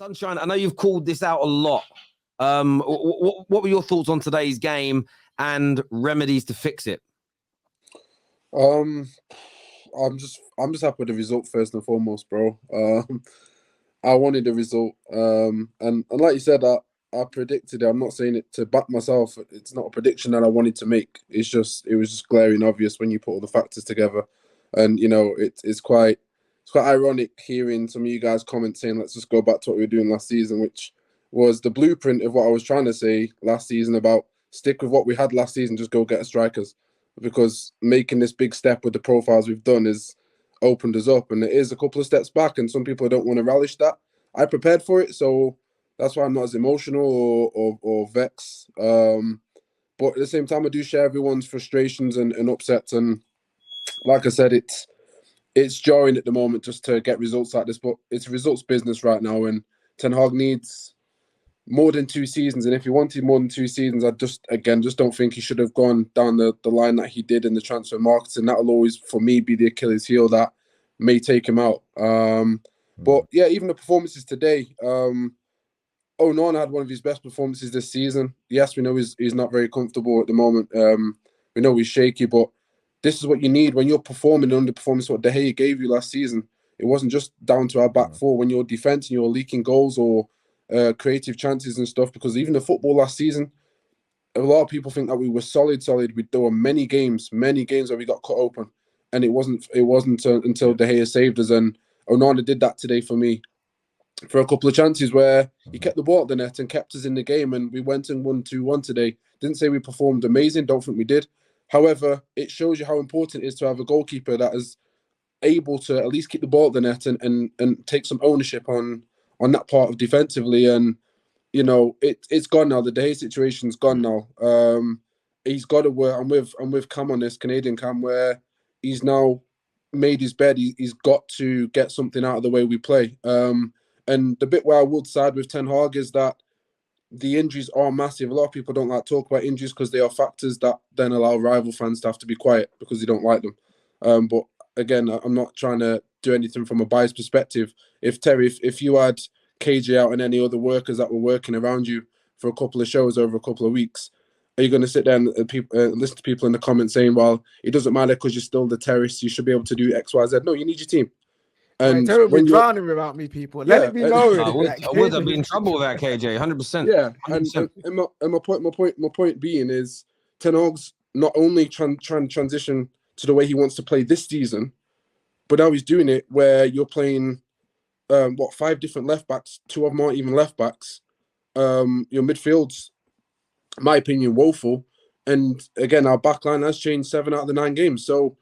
Sunshine, I know you've called this out a lot. What were your thoughts on today's game and remedies to fix it? I'm just happy with the result first and foremost, bro. I wanted the result. And like you said, I predicted it. I'm not saying it to back myself. It's not a prediction that I wanted to make. It was just glaring obvious when you put all the factors together. And it's quite ironic hearing some of you guys comment saying, let's just go back to what we were doing last season, which was the blueprint of what I was trying to say last season about stick with what we had last season, just go get strikers. Because making this big step with the profiles we've done has opened us up. And it is a couple of steps back, and some people don't want to relish that. I prepared for it, so that's why I'm not as emotional or vexed. But at the same time, I do share everyone's frustrations and upsets. And like I said, it's jarring at the moment just to get results like this, but it's results business right now, and Ten Hag needs more than 2 seasons. And if he wanted more than 2 seasons, I just don't think he should have gone down the line that he did in the transfer market. And that'll always, for me, be the Achilles heel that may take him out. But yeah, even the performances today, Onana had one of his best performances this season. Yes, we know he's not very comfortable at the moment. We know he's shaky, but this is what you need when you're performing and underperforming. What De Gea gave you last season. It wasn't just down to our back four when you're defense and you're leaking goals or creative chances and stuff. Because even the football last season, a lot of people think that we were solid. There were many games where we got cut open, and it wasn't until De Gea saved us. And Onana did that today for me. For a couple of chances where he kept the ball at the net and kept us in the game, and we went and won 2-1 today. Didn't say we performed amazing, don't think we did. However, it shows you how important it is to have a goalkeeper that is able to at least keep the ball at the net and take some ownership on that part of defensively. And, it's gone now. The De Gea situation's gone now. He's got to work. I'm with Cam on this, Canadian Cam, where he's now made his bed. He's got to get something out of the way we play. And the bit where I would side with Ten Hag is that the injuries are massive. A lot of people don't like to talk about injuries because they are factors that then allow rival fans to have to be quiet because they don't like them. But again, I'm not trying to do anything from a biased perspective. If Terry, if you had KJ out and any other workers that were working around you for a couple of shows over a couple of weeks, are you going to sit there and listen to people in the comments saying, well, it doesn't matter because you're still the Terrace, you should be able to do X, Y, Z? No, you need your team. And Terry will be drowning without me, people. Let it be known. I would have been in trouble with that, KJ, 100%. Yeah, 100%. And my point being is Ten Hag's not only trying to transition to the way he wants to play this season, but now he's doing it where you're playing 5 different left backs, 2 of them aren't even left backs. Your midfield's, in my opinion, woeful. And again, our back line has changed 7 out of the 9 games. So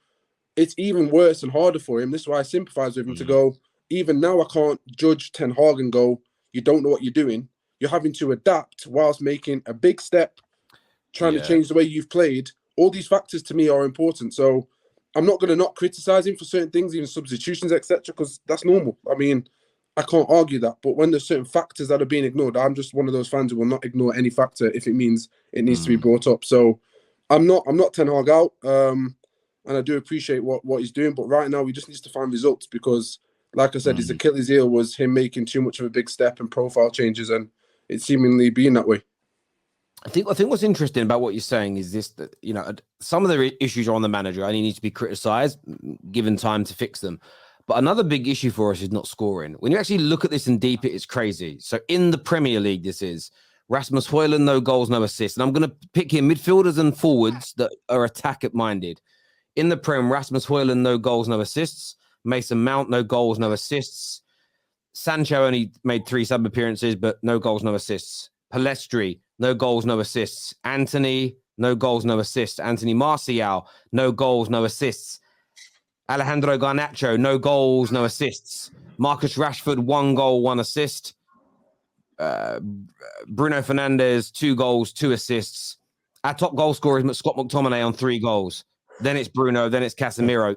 it's even worse and harder for him. This is why I sympathise with him to go, even now I can't judge Ten Hag and go, you don't know what you're doing. You're having to adapt whilst making a big step, trying to change the way you've played. All these factors to me are important. So I'm not going to not criticise him for certain things, even substitutions, etc., because that's normal. I mean, I can't argue that. But when there's certain factors that are being ignored, I'm just one of those fans who will not ignore any factor if it means it needs to be brought up. So I'm not Ten Hag out. And I do appreciate what he's doing. But right now, he just needs to find results because, like I said, his Achilles heel was him making too much of a big step and profile changes, and it's seemingly being that way. I think what's interesting about what you're saying is this, that, some of the issues are on the manager and he needs to be criticised, given time to fix them. But another big issue for us is not scoring. When you actually look at this and deep it, it's crazy. So in the Premier League, this is Rasmus Højlund, no goals, no assists. And I'm going to pick here midfielders and forwards that are attack-minded. In the Prem, Rasmus Højlund, no goals, no assists. Mason Mount, no goals, no assists. Sancho only made 3 sub-appearances, but no goals, no assists. Palestri, no goals, no assists. Anthony, no goals, no assists. Anthony Martial, no goals, no assists. Alejandro Garnacho, no goals, no assists. Marcus Rashford, 1 goal, 1 assist. Bruno Fernandes, 2 goals, 2 assists. Our top goal scorer is Scott McTominay on 3 goals. Then it's Bruno, then it's Casemiro.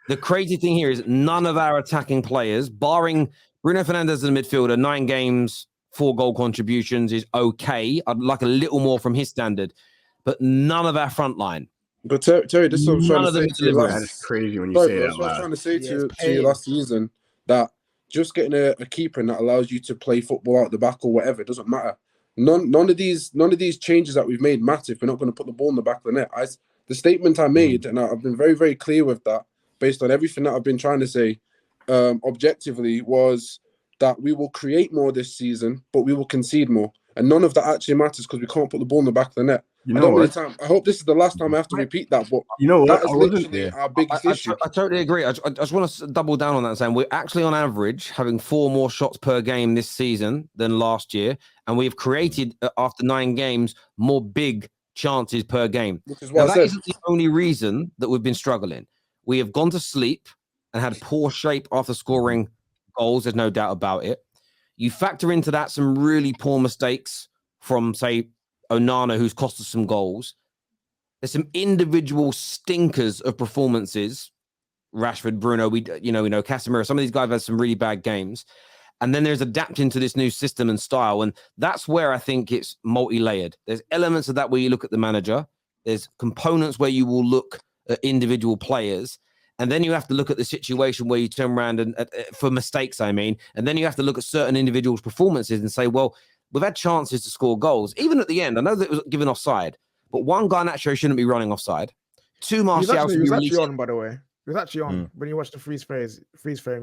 The crazy thing here is none of our attacking players, barring Bruno Fernandes as a midfielder, 9 games, 4 goal contributions is okay. I'd like a little more from his standard, but none of our front line. But Terry, this is what I'm trying to say to you. That's crazy when you say that. That's what I was trying to say to you last season, that just getting a keeper that allows you to play football out the back or whatever. It doesn't matter. None of these changes that we've made matter if we're not going to put the ball in the back of the net. The statement I made, and I've been very, very clear with that, based on everything that I've been trying to say, objectively, was that we will create more this season, but we will concede more. And none of that actually matters because we can't put the ball in the back of the net. I hope this is the last time I have to repeat that, but that is literally our biggest issue. I totally agree. I just want to double down on that and saying we're actually on average having 4 more shots per game this season than last year. And we've created, after 9 games, more big chances per game. Which is what that isn't the only reason that we've been struggling. We have gone to sleep and had poor shape after scoring goals. There's no doubt about it. You factor into that some really poor mistakes from, say, Onana, who's cost us some goals. There's some individual stinkers of performances. Rashford, Bruno, we know Casemiro. Some of these guys have had some really bad games. And then there's adapting to this new system and style. And that's where I think it's multi-layered. There's elements of that where you look at the manager. There's components where you will look at individual players. And then you have to look at the situation where you turn around and for mistakes, I mean, and then you have to look at certain individuals' performances and say, well, we've had chances to score goals. Even at the end, I know that it was given offside, but 1, Garnacho shouldn't be running offside. 2, Martial. He was actually on, by the way. He was actually on. When you watch the freeze frame,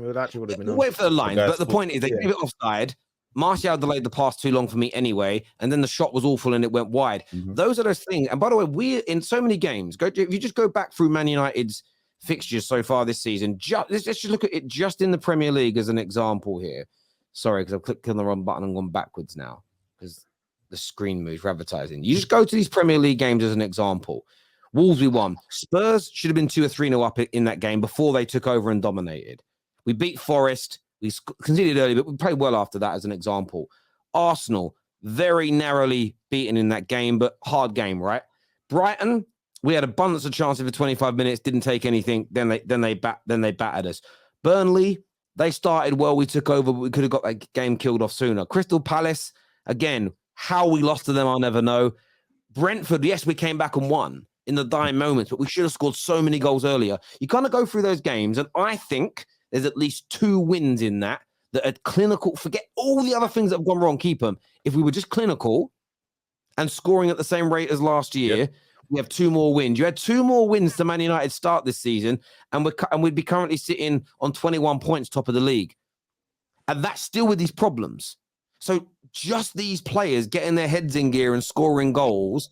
he would actually would have been on. Wait for the line, but the point is they gave it offside. Martial delayed the pass too long for me anyway, and then the shot was awful and it went wide. Those are those things. And by the way, we're in so many games. If you just go back through Man United's fixtures so far this season, let's just look at it just in the Premier League as an example here. Sorry, because I've clicked on the wrong button and gone backwards now because the screen moves for advertising. You just go to these Premier League games as an example. Wolves, we won. Spurs should have been 2 or 3-0 up in that game before they took over and dominated. We beat Forest. We conceded early, but we played well after that as an example. Arsenal, very narrowly beaten in that game, but hard game, right? Brighton, we had abundance of chances for 25 minutes, didn't take anything. Then they battered us. Burnley, they started well. We took over, but we could have got that game killed off sooner. Crystal Palace, again, how we lost to them, I'll never know. Brentford, yes, we came back and won in the dying moments, but we should have scored so many goals earlier. You kind of go through those games, and I think there's at least 2 wins in that are clinical. Forget all the other things that have gone wrong, keep them. If we were just clinical and scoring at the same rate as last year, we have 2 more wins. You had 2 more wins to Man United start this season, and we'd be currently sitting on 21 points, top of the league. And that's still with these problems. So just these players getting their heads in gear and scoring goals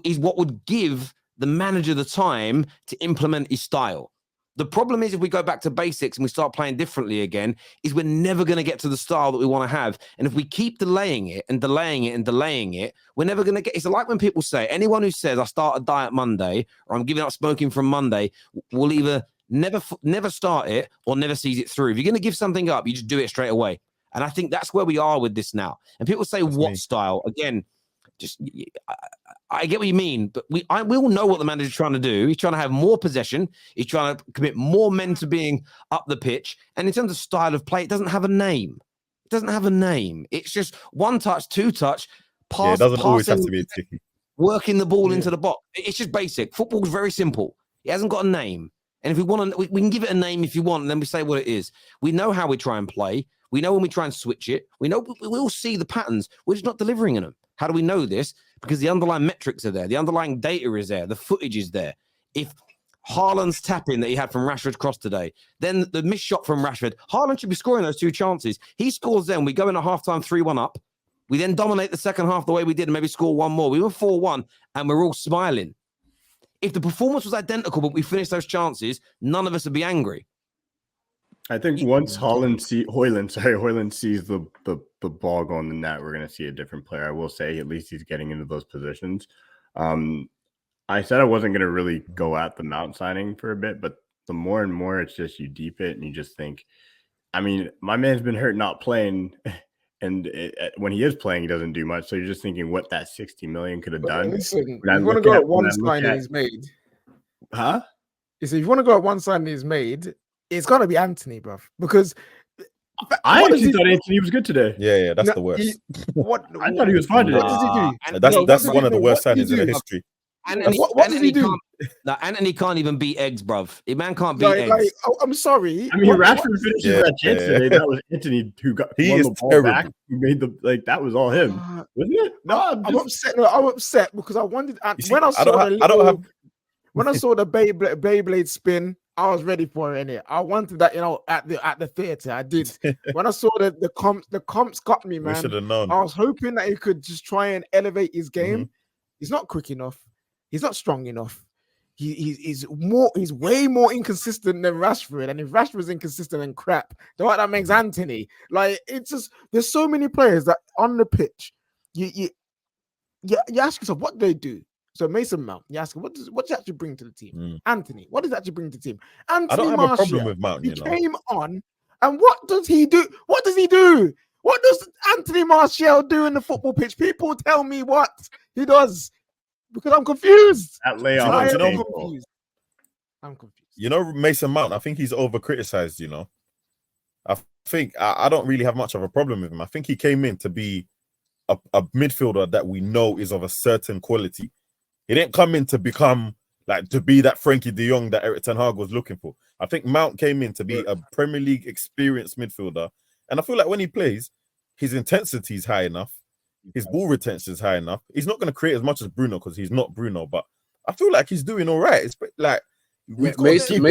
is what would give the manager the time to implement his style. The problem is if we go back to basics and we start playing differently again, is we're never going to get to the style that we want to have. And if we keep delaying it and delaying it and delaying it, we're never going to get... It's like when people say, anyone who says I start a diet Monday or I'm giving up smoking from Monday will either never start it or never sees it through. If you're going to give something up, you just do it straight away. And I think that's where we are with this now. And people say, what style? Again, just... I get what you mean, but we all know what the manager's trying to do. He's trying to have more possession. He's trying to commit more men to being up the pitch. And in terms of style of play, it doesn't have a name. It doesn't have a name. It's just 1 touch, 2 touch, pass. It doesn't always have to be tricky. Working the ball into the box. It's just basic. Football's very simple. It hasn't got a name. And if we want to, we can give it a name if you want, and then we say what it is. We know how we try and play. We know when we try and switch it. We know we all see the patterns. We're just not delivering in them. How do we know this? Because the underlying metrics are there. The underlying data is there. The footage is there. If Haaland's tap-in that he had from Rashford's cross today, then the missed shot from Rashford, Haaland should be scoring those 2 chances. He scores them. We go in at halftime 3-1 up. We then dominate the second half the way we did and maybe score 1 more. We were 4-1 and we're all smiling. If the performance was identical but we finished those chances, none of us would be angry. I think once Hoyland sees the ball go in the net, we're going to see a different player. I will say at least he's getting into those positions. I said I wasn't going to really go at the Mount signing for a bit, but the more and more it's just you deep it and you just think, I mean, my man's been hurt not playing, and when he is playing, he doesn't do much. So you're just thinking what that 60 million could have done. Listen, you want to go at one signing he's made. Huh? You see, if you want to go at one signing he's made, it's got to be Anthony, bruv. Because I actually thought Anthony was good today. Yeah, that's the worst. I thought he was fine today. What does he do? That's one of the worst signings in the history. What does he do? Anthony can't even beat eggs, bruv. The man can't beat eggs. I'm sorry. I mean, Rashford finishes that chance today. That was Anthony who won the ball back. Who made that was all him, wasn't it? No, I'm upset. No, I'm upset because I wanted when I saw the Beyblade spin. I was ready for it, innit? I wanted that, at the theater. I did. When I saw the comps got me, man. We should have known. I was hoping that he could just try and elevate his game. He's not quick enough. He's not strong enough. He's way more inconsistent than Rashford. And if Rashford's inconsistent and crap, then what that makes Anthony. Like, it's just there's so many players that on the pitch, you ask yourself, what do they do? So Mason Mount, you ask him, what does he actually bring to the team? Anthony, what does he actually bring to the team? Anthony I don't have Martial, a problem with Mount. He came on, and what does he do? What does he do? What does Anthony Martial do in the football pitch? People tell me what he does because I'm confused. That layoff. I'm confused. Mason Mount, I think he's over criticized. I think I don't really have much of a problem with him. I think he came in to be a midfielder that we know is of a certain quality. He didn't come in to become to be that Frankie de Jong that Erik ten Hag was looking for. I think Mount came in to be a Premier League experienced midfielder. And I feel like when he plays, his intensity is high enough. His ball retention is high enough. He's not going to create as much as Bruno because he's not Bruno, but I feel like he's doing all right. It's like Mason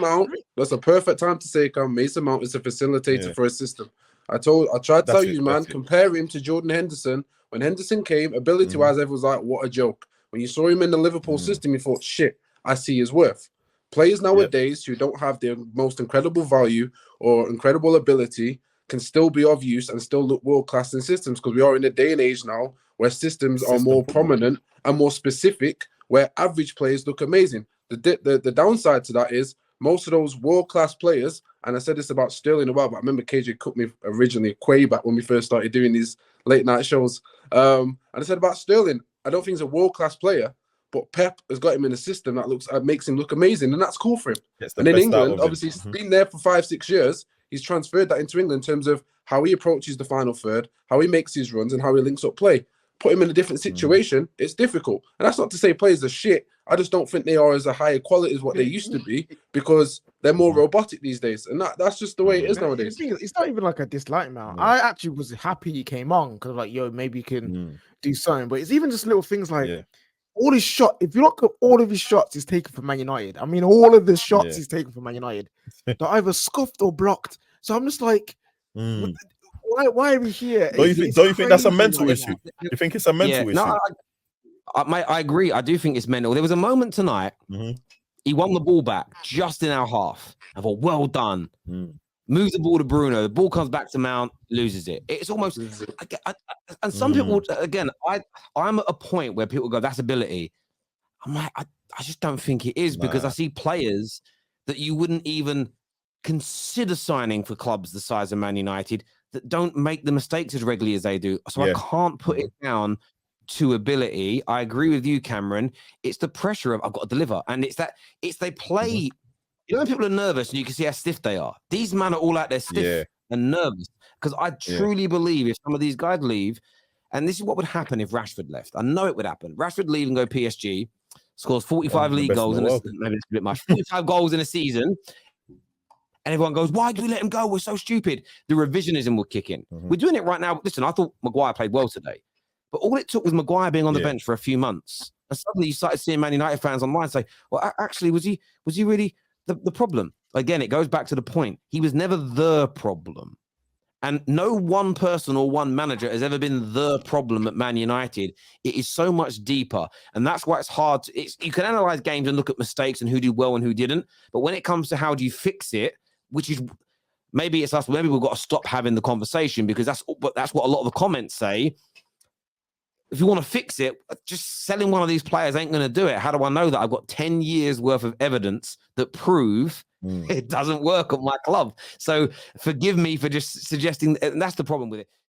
Mount, that's a perfect time to say, Mason Mount is a facilitator for a system. I tried to tell you, man, compare him to Jordan Henderson. When Henderson came, ability-wise, everyone was like, what a joke. When you saw him in the Liverpool system, you thought, shit, I see his worth. Players nowadays who don't have the most incredible value or incredible ability can still be of use and still look world-class in systems because we are in a day and age now where systems are more prominent and more specific, where average players look amazing. The downside to that is most of those world-class players, and I said this about Sterling a while, but I remember KJ cooked me originally way back when we first started doing these late-night shows. And I said about Sterling, I don't think he's a world-class player, but Pep has got him in a system that makes him look amazing, and that's cool for him. And in England, obviously, he's been there for 5-6 years. He's transferred that into England in terms of how he approaches the final third, how he makes his runs, and how he links up play. Put him in a different situation, it's difficult. And that's not to say players are shit. I just don't think they are as a higher quality as what they used to be because they're more robotic these days. And that's just the way it is nowadays. It's not even like a dislike now. I actually was happy he came on because maybe you can do something. But it's even just little things like all his shots. If you look at all of his shots, he's taken from Man United. I mean, all of the shots he's taken from Man United. They're either scuffed or blocked. So I'm just like, why are we here? Don't you think that's a mental issue? You think it's a mental issue? No, I agree. I do think it's mental. There was a moment tonight. He won the ball back just in our half. I thought, well done. Moves the ball to Bruno. The ball comes back to Mount, loses it. It's almost, and some people, again, I'm at a point where people go, that's ability. I'm like, I just don't think it is because I see players that you wouldn't even consider signing for clubs the size of Man United that don't make the mistakes as regularly as they do. So I can't put it down to ability. I agree with you, Cameron. It's the pressure of I've got to deliver. And it's they play. You know, when people are nervous and you can see how stiff they are. These men are all out there stiff and nervous. Because I truly believe if some of these guys leave, and this is what would happen if Rashford left. I know it would happen. Rashford leave and go PSG, scores 45 league goals maybe it's a bit much. 45 goals in a season. And everyone goes, why do we let him go? We're so stupid. The revisionism will kick in. We're doing it right now. Listen, I thought Maguire played well today. But all it took was Maguire being on the bench for a few months. And suddenly you started seeing Man United fans online say, well, actually, was he really the problem? Again, it goes back to the point. He was never the problem. And no one person or one manager has ever been the problem at Man United. It is so much deeper. And that's why it's hard. You can analyze games and look at mistakes and who did well and who didn't. But when it comes to how do you fix it, which is maybe it's us, maybe we've got to stop having the conversation because that's what a lot of the comments say. If you want to fix it, just selling one of these players ain't going to do it. How do I know that? I've got 10 years worth of evidence that prove it doesn't work at my club. So forgive me for just suggesting, and that's the problem with it.